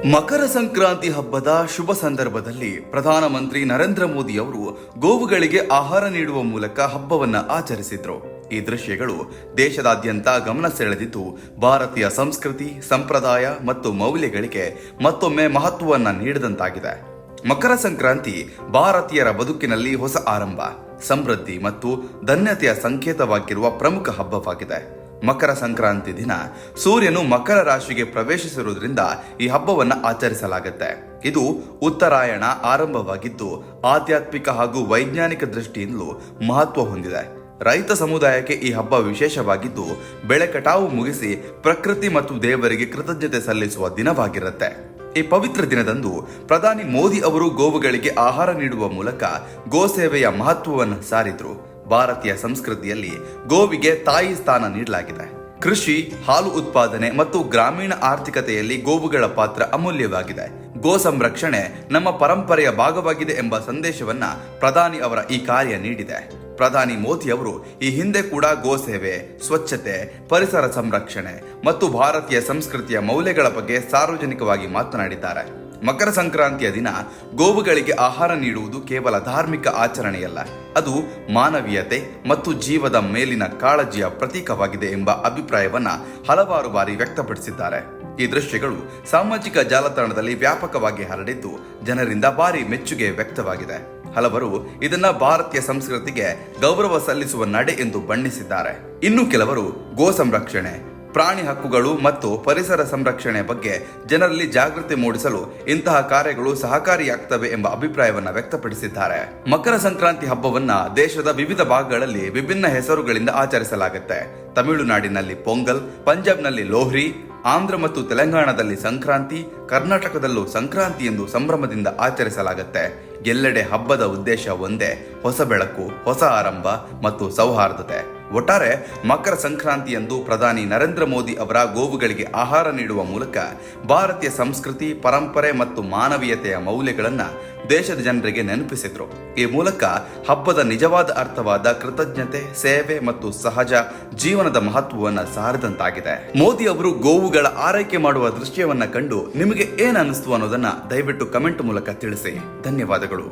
ಮಕರ ಸಂಕ್ರಾಂತಿ ಹಬ್ಬದ ಶುಭ ಸಂದರ್ಭದಲ್ಲಿ ಪ್ರಧಾನಮಂತ್ರಿ ನರೇಂದ್ರ ಮೋದಿ ಅವರು ಗೋವುಗಳಿಗೆ ಆಹಾರ ನೀಡುವ ಮೂಲಕ ಹಬ್ಬವನ್ನ ಆಚರಿಸಿದ್ರು. ಈ ದೃಶ್ಯಗಳು ದೇಶದಾದ್ಯಂತ ಗಮನ ಸೆಳೆದಿದ್ದು ಭಾರತೀಯ ಸಂಸ್ಕೃತಿ, ಸಂಪ್ರದಾಯ ಮತ್ತು ಮೌಲ್ಯಗಳಿಗೆ ಮತ್ತೊಮ್ಮೆ ಮಹತ್ವವನ್ನ ನೀಡಿದಂತಾಗಿದೆ. ಮಕರ ಸಂಕ್ರಾಂತಿ ಭಾರತೀಯರ ಬದುಕಿನಲ್ಲಿ ಹೊಸ ಆರಂಭ, ಸಮೃದ್ಧಿ ಮತ್ತು ಧನ್ಯತೆಯ ಸಂಕೇತವಾಗಿರುವ ಪ್ರಮುಖ ಹಬ್ಬವಾಗಿದೆ. ಮಕರ ಸಂಕ್ರಾಂತಿ ದಿನ ಸೂರ್ಯನು ಮಕರ ರಾಶಿಗೆ ಪ್ರವೇಶಿಸಿರುವುದರಿಂದ ಈ ಹಬ್ಬವನ್ನು ಆಚರಿಸಲಾಗುತ್ತೆ. ಇದು ಉತ್ತರಾಯಣ ಆರಂಭವಾಗಿದ್ದು ಆಧ್ಯಾತ್ಮಿಕ ಹಾಗೂ ವೈಜ್ಞಾನಿಕ ದೃಷ್ಟಿಯಿಂದಲೂ ಮಹತ್ವ ಹೊಂದಿದೆ. ರೈತ ಸಮುದಾಯಕ್ಕೆ ಈ ಹಬ್ಬ ವಿಶೇಷವಾಗಿದ್ದು ಬೆಳೆ ಕಟಾವು ಮುಗಿಸಿ ಪ್ರಕೃತಿ ಮತ್ತು ದೇವರಿಗೆ ಕೃತಜ್ಞತೆ ಸಲ್ಲಿಸುವ ದಿನವಾಗಿರುತ್ತೆ. ಈ ಪವಿತ್ರ ದಿನದಂದು ಪ್ರಧಾನಿ ಮೋದಿ ಅವರು ಗೋವುಗಳಿಗೆ ಆಹಾರ ನೀಡುವ ಮೂಲಕ ಗೋಸೇವೆಯ ಮಹತ್ವವನ್ನು ಸಾರಿದ್ರು. ಭಾರತೀಯ ಸಂಸ್ಕೃತಿಯಲ್ಲಿ ಗೋವಿಗೆ ತಾಯಿ ಸ್ಥಾನ ನೀಡಲಾಗಿದೆ. ಕೃಷಿ, ಹಾಲು ಉತ್ಪಾದನೆ ಮತ್ತು ಗ್ರಾಮೀಣ ಆರ್ಥಿಕತೆಯಲ್ಲಿ ಗೋವುಗಳ ಪಾತ್ರ ಅಮೂಲ್ಯವಾಗಿದೆ. ಗೋ ಸಂರಕ್ಷಣೆ ನಮ್ಮ ಪರಂಪರೆಯ ಭಾಗವಾಗಿದೆ ಎಂಬ ಸಂದೇಶವನ್ನ ಪ್ರಧಾನಿ ಅವರ ಈ ಕಾರ್ಯ ನೀಡಿದೆ. ಪ್ರಧಾನಿ ಮೋದಿ ಅವರು ಈ ಹಿಂದೆ ಕೂಡ ಗೋಸೇವೆ, ಸ್ವಚ್ಛತೆ, ಪರಿಸರ ಸಂರಕ್ಷಣೆ ಮತ್ತು ಭಾರತೀಯ ಸಂಸ್ಕೃತಿಯ ಮೌಲ್ಯಗಳ ಬಗ್ಗೆ ಸಾರ್ವಜನಿಕವಾಗಿ ಮಾತನಾಡಿದ್ದಾರೆ. ಮಕರ ಸಂಕ್ರಾಂತಿಯ ದಿನ ಗೋವುಗಳಿಗೆ ಆಹಾರ ನೀಡುವುದು ಕೇವಲ ಧಾರ್ಮಿಕ ಆಚರಣೆಯಲ್ಲ, ಅದು ಮಾನವೀಯತೆ ಮತ್ತು ಜೀವದ ಮೇಲಿನ ಕಾಳಜಿಯ ಪ್ರತೀಕವಾಗಿದೆ ಎಂಬ ಅಭಿಪ್ರಾಯವನ್ನ ಹಲವಾರು ಬಾರಿ ವ್ಯಕ್ತಪಡಿಸಿದ್ದಾರೆ. ಈ ದೃಶ್ಯಗಳು ಸಾಮಾಜಿಕ ಜಾಲತಾಣದಲ್ಲಿ ವ್ಯಾಪಕವಾಗಿ ಹರಡಿದ್ದು ಜನರಿಂದ ಭಾರಿ ಮೆಚ್ಚುಗೆ ವ್ಯಕ್ತವಾಗಿದೆ. ಹಲವರು ಇದನ್ನ ಭಾರತೀಯ ಸಂಸ್ಕೃತಿಗೆ ಗೌರವ ಸಲ್ಲಿಸುವ ನಡೆ ಎಂದು ಬಣ್ಣಿಸಿದ್ದಾರೆ. ಇನ್ನು ಕೆಲವರು ಗೋ ಸಂರಕ್ಷಣೆ, ಪ್ರಾಣಿ ಹಕ್ಕುಗಳು ಮತ್ತು ಪರಿಸರ ಸಂರಕ್ಷಣೆ ಬಗ್ಗೆ ಜನರಲ್ಲಿ ಜಾಗೃತಿ ಮೂಡಿಸಲು ಇಂತಹ ಕಾರ್ಯಗಳು ಸಹಕಾರಿಯಾಗ್ತವೆ ಎಂಬ ಅಭಿಪ್ರಾಯವನ್ನ ವ್ಯಕ್ತಪಡಿಸಿದ್ದಾರೆ. ಮಕರ ಸಂಕ್ರಾಂತಿ ಹಬ್ಬವನ್ನ ದೇಶದ ವಿವಿಧ ಭಾಗಗಳಲ್ಲಿ ವಿಭಿನ್ನ ಹೆಸರುಗಳಿಂದ ಆಚರಿಸಲಾಗುತ್ತೆ. ತಮಿಳುನಾಡಿನಲ್ಲಿ ಪೊಂಗಲ್, ಪಂಜಾಬ್ನಲ್ಲಿ ಲೋಹ್ರಿ, ಆಂಧ್ರ ಮತ್ತು ತೆಲಂಗಾಣದಲ್ಲಿ ಸಂಕ್ರಾಂತಿ, ಕರ್ನಾಟಕದಲ್ಲೂ ಸಂಕ್ರಾಂತಿ ಎಂದು ಸಂಭ್ರಮದಿಂದ ಆಚರಿಸಲಾಗುತ್ತೆ. ಎಲ್ಲೆಡೆ ಹಬ್ಬದ ಉದ್ದೇಶ ಒಂದೇ: ಹೊಸ ಬೆಳಕು, ಹೊಸ ಆರಂಭ ಮತ್ತು ಸೌಹಾರ್ದತೆ. ಒಟ್ಟಾರೆ ಮಕರ ಸಂಕ್ರಾಂತಿಯಂದು ಪ್ರಧಾನಿ ನರೇಂದ್ರ ಮೋದಿ ಅವರ ಗೋವುಗಳಿಗೆ ಆಹಾರ ನೀಡುವ ಮೂಲಕ ಭಾರತೀಯ ಸಂಸ್ಕೃತಿ, ಪರಂಪರೆ ಮತ್ತು ಮಾನವೀಯತೆಯ ಮೌಲ್ಯಗಳನ್ನು ದೇಶದ ಜನರಿಗೆ ನೆನಪಿಸಿದ್ರು. ಈ ಮೂಲಕ ಹಬ್ಬದ ನಿಜವಾದ ಅರ್ಥವಾದ ಕೃತಜ್ಞತೆ, ಸೇವೆ ಮತ್ತು ಸಹಜ ಜೀವನದ ಮಹತ್ವವನ್ನು ಸಾರಿದಂತಾಗಿದೆ. ಮೋದಿ ಅವರು ಗೋವುಗಳ ಆರೈಕೆ ಮಾಡುವ ದೃಶ್ಯವನ್ನ ಕಂಡು ನಿಮಗೆ ಏನ್ ಅನಿಸ್ತು ಅನ್ನೋದನ್ನ ದಯವಿಟ್ಟು ಕಮೆಂಟ್ ಮೂಲಕ ತಿಳಿಸಿ. ಧನ್ಯವಾದಗಳು.